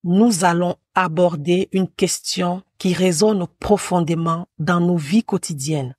nous allons aborder une question qui résonne profondément dans nos vies quotidiennes.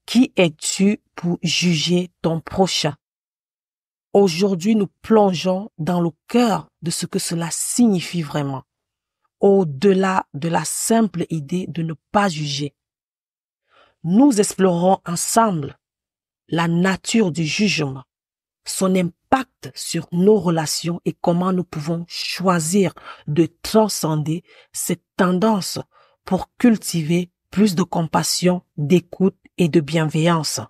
Qui es-tu pour juger ton prochain? Aujourd'hui, nous plongeons dans le cœur de ce que cela signifie vraiment, au-delà de la simple idée de ne pas juger. Nous explorerons ensemble la nature du jugement, son impact sur nos relations et comment nous pouvons choisir de transcender cette tendance pour cultiver plus de compassion, d'écoute et de bienveillance.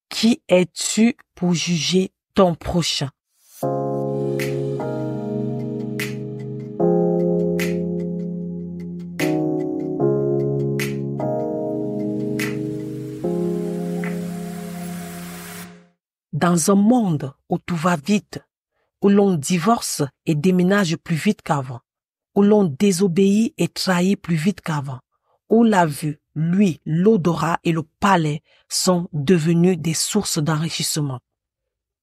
Qui es-tu pour juger ton prochain? Dans un monde où tout va vite, où l'on divorce et déménage plus vite qu'avant, où l'on désobéit et trahit plus vite qu'avant, où la vue, l'ouïe, l'odorat et le palais sont devenus des sources d'enrichissement,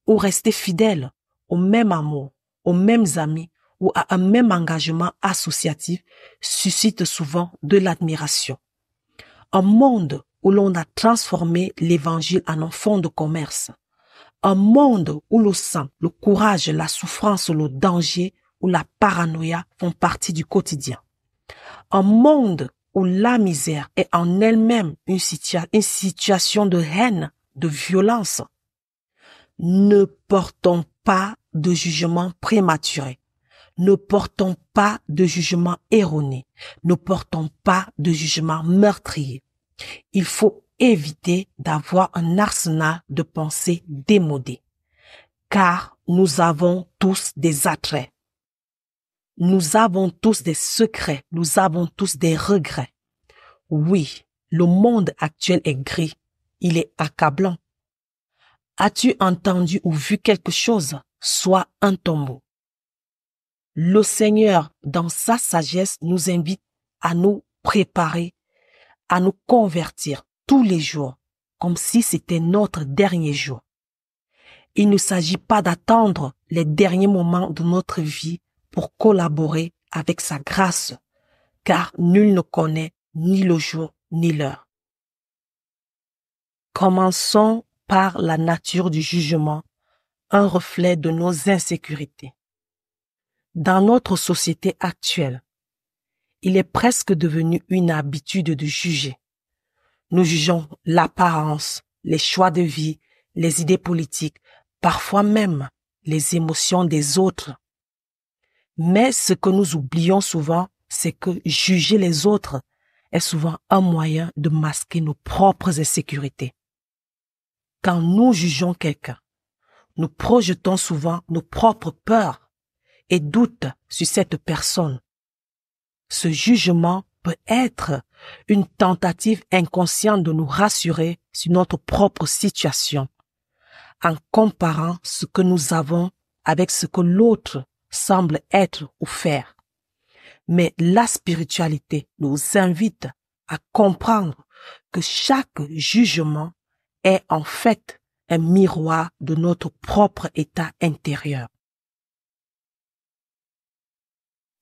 où rester fidèle au même amour, aux mêmes amis ou à un même engagement associatif suscite souvent de l'admiration. Un monde où l'on a transformé l'évangile en un fonds de commerce. Un monde où le sang, le courage, la souffrance, le danger ou la paranoïa font partie du quotidien. Un monde où la misère est en elle-même une situation de haine, de violence. Ne portons pas de jugement prématuré. Ne portons pas de jugement erroné. Ne portons pas de jugement meurtrier. Il faut éviter d'avoir un arsenal de pensées démodées, car nous avons tous des attraits. Nous avons tous des secrets, nous avons tous des regrets. Oui, le monde actuel est gris, il est accablant. As-tu entendu ou vu quelque chose? Sois un tombeau. Le Seigneur, dans sa sagesse, nous invite à nous préparer, à nous convertir tous les jours, comme si c'était notre dernier jour. Il ne s'agit pas d'attendre les derniers moments de notre vie pour collaborer avec sa grâce, car nul ne connaît ni le jour ni l'heure. Commençons par la nature du jugement, un reflet de nos insécurités. Dans notre société actuelle, il est presque devenu une habitude de juger. Nous jugeons l'apparence, les choix de vie, les idées politiques, parfois même les émotions des autres. Mais ce que nous oublions souvent, c'est que juger les autres est souvent un moyen de masquer nos propres insécurités. Quand nous jugeons quelqu'un, nous projetons souvent nos propres peurs et doutes sur cette personne. Ce jugement peut être une tentative inconsciente de nous rassurer sur notre propre situation, en comparant ce que nous avons avec ce que l'autre semble être ou faire. Mais la spiritualité nous invite à comprendre que chaque jugement est en fait un miroir de notre propre état intérieur.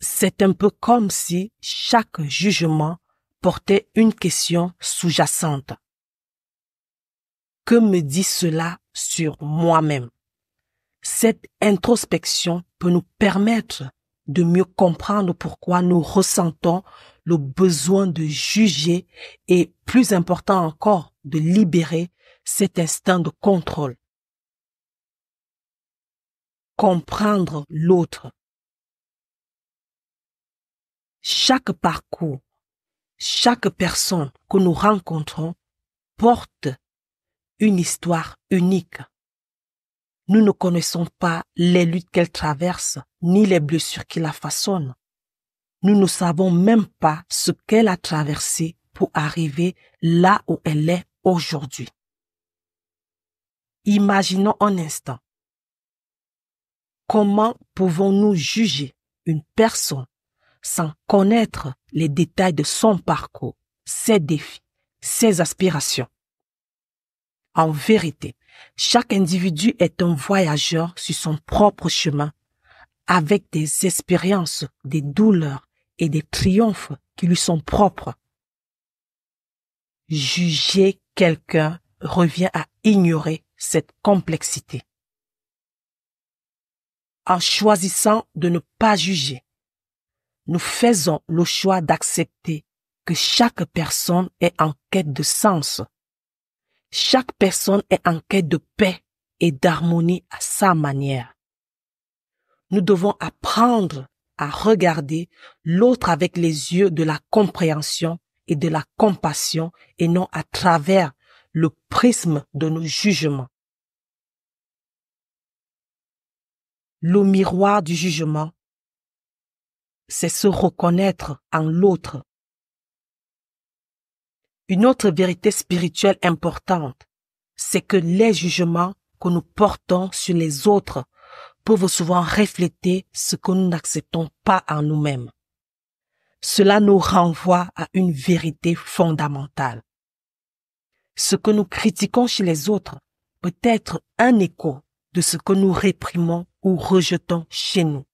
C'est un peu comme si chaque jugement portait une question sous-jacente. Que me dit cela sur moi-même? Cette introspection peut nous permettre de mieux comprendre pourquoi nous ressentons le besoin de juger et, plus important encore, de libérer cet instinct de contrôle. Comprendre l'autre. Chaque parcours, chaque personne que nous rencontrons porte une histoire unique. Nous ne connaissons pas les luttes qu'elle traverse, ni les blessures qui la façonnent. Nous ne savons même pas ce qu'elle a traversé pour arriver là où elle est aujourd'hui. Imaginons un instant. Comment pouvons-nous juger une personne sans connaître les détails de son parcours, ses défis, ses aspirations? En vérité, chaque individu est un voyageur sur son propre chemin, avec des expériences, des douleurs et des triomphes qui lui sont propres. Juger quelqu'un revient à ignorer cette complexité. En choisissant de ne pas juger, nous faisons le choix d'accepter que chaque personne est en quête de sens. Chaque personne est en quête de paix et d'harmonie à sa manière. Nous devons apprendre à regarder l'autre avec les yeux de la compréhension et de la compassion et non à travers le prisme de nos jugements. Le miroir du jugement, c'est se reconnaître en l'autre. Une autre vérité spirituelle importante, c'est que les jugements que nous portons sur les autres peuvent souvent refléter ce que nous n'acceptons pas en nous-mêmes. Cela nous renvoie à une vérité fondamentale. Ce que nous critiquons chez les autres peut être un écho de ce que nous réprimons ou rejetons chez nous.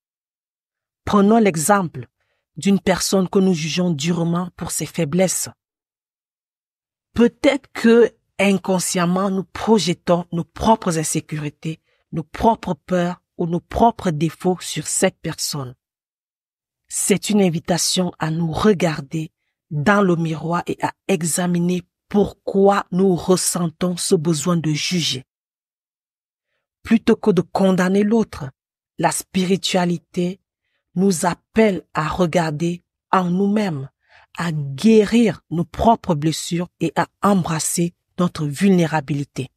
Prenons l'exemple d'une personne que nous jugeons durement pour ses faiblesses. Peut-être que inconsciemment nous projetons nos propres insécurités, nos propres peurs ou nos propres défauts sur cette personne. C'est une invitation à nous regarder dans le miroir et à examiner pourquoi nous ressentons ce besoin de juger. Plutôt que de condamner l'autre, la spiritualité nous appelle à regarder en nous-mêmes, à guérir nos propres blessures et à embrasser notre vulnérabilité.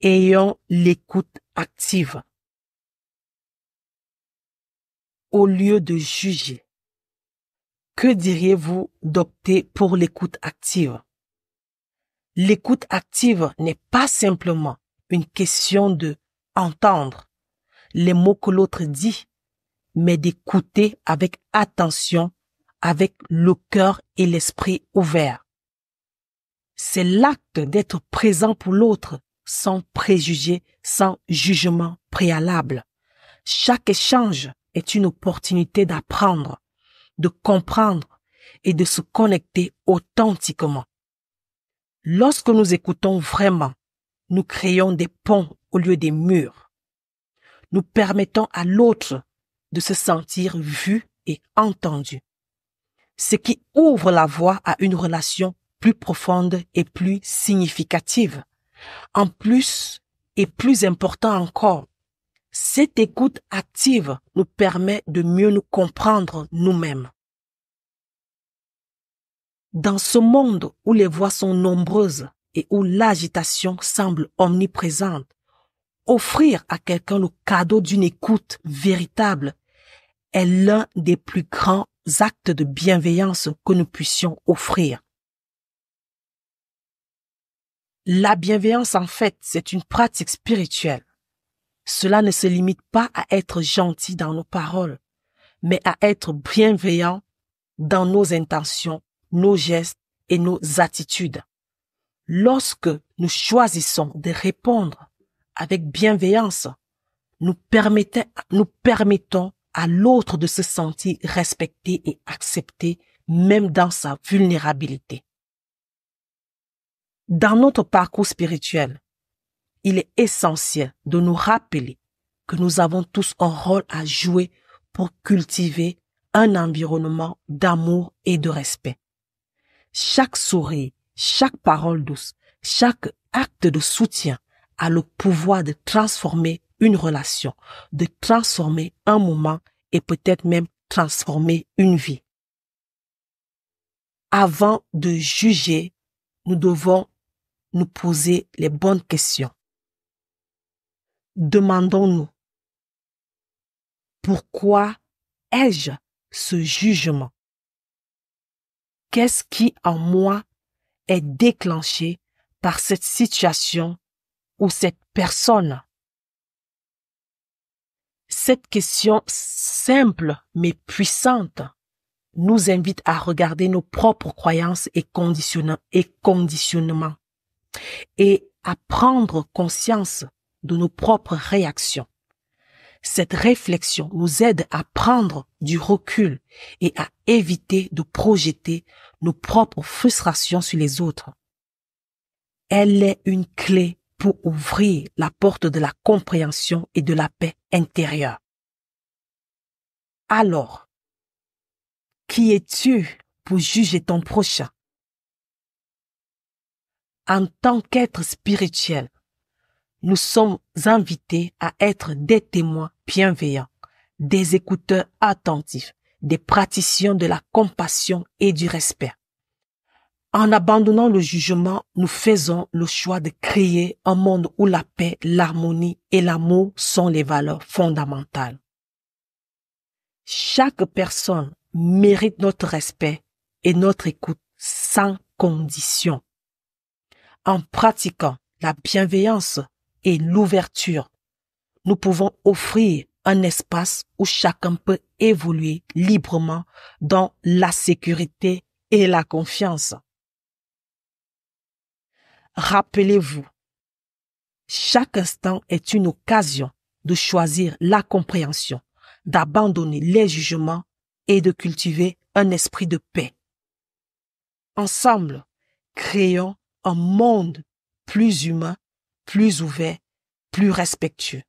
Ayons l'écoute active. Au lieu de juger, que diriez-vous d'opter pour l'écoute active? L'écoute active n'est pas simplement une question de entendre les mots que l'autre dit, mais d'écouter avec attention, avec le cœur et l'esprit ouverts. C'est l'acte d'être présent pour l'autre, sans préjugés, sans jugement préalable. Chaque échange est une opportunité d'apprendre, de comprendre et de se connecter authentiquement. Lorsque nous écoutons vraiment, nous créons des ponts au lieu des murs. Nous permettons à l'autre de se sentir vu et entendu, ce qui ouvre la voie à une relation plus profonde et plus significative. En plus, et plus important encore, cette écoute active nous permet de mieux nous comprendre nous-mêmes. Dans ce monde où les voix sont nombreuses et où l'agitation semble omniprésente, offrir à quelqu'un le cadeau d'une écoute véritable est l'un des plus grands actes de bienveillance que nous puissions offrir. La bienveillance, en fait, c'est une pratique spirituelle. Cela ne se limite pas à être gentil dans nos paroles, mais à être bienveillant dans nos intentions, nos gestes et nos attitudes. Lorsque nous choisissons de répondre avec bienveillance, nous permettons à l'autre de se sentir respecté et accepté, même dans sa vulnérabilité. Dans notre parcours spirituel, il est essentiel de nous rappeler que nous avons tous un rôle à jouer pour cultiver un environnement d'amour et de respect. Chaque sourire, chaque parole douce, chaque acte de soutien a le pouvoir de transformer une relation, de transformer un moment et peut-être même transformer une vie. Avant de juger, nous devons nous poser les bonnes questions. Demandons-nous, pourquoi ai-je ce jugement? Qu'est-ce qui en moi est déclenché par cette situation ou cette personne? Cette question simple mais puissante nous invite à regarder nos propres croyances et conditionnements et à prendre conscience de nos propres réactions. Cette réflexion nous aide à prendre du recul et à éviter de projeter nos propres frustrations sur les autres. Elle est une clé pour ouvrir la porte de la compréhension et de la paix intérieure. Alors, qui es-tu pour juger ton prochain? En tant qu'être spirituel, nous sommes invités à être des témoins bienveillants, des écouteurs attentifs, des praticiens de la compassion et du respect. En abandonnant le jugement, nous faisons le choix de créer un monde où la paix, l'harmonie et l'amour sont les valeurs fondamentales. Chaque personne mérite notre respect et notre écoute sans condition. En pratiquant la bienveillance et l'ouverture, nous pouvons offrir un espace où chacun peut évoluer librement dans la sécurité et la confiance. Rappelez-vous, chaque instant est une occasion de choisir la compréhension, d'abandonner les jugements et de cultiver un esprit de paix. Ensemble, créons un monde plus humain, plus ouvert, plus respectueux.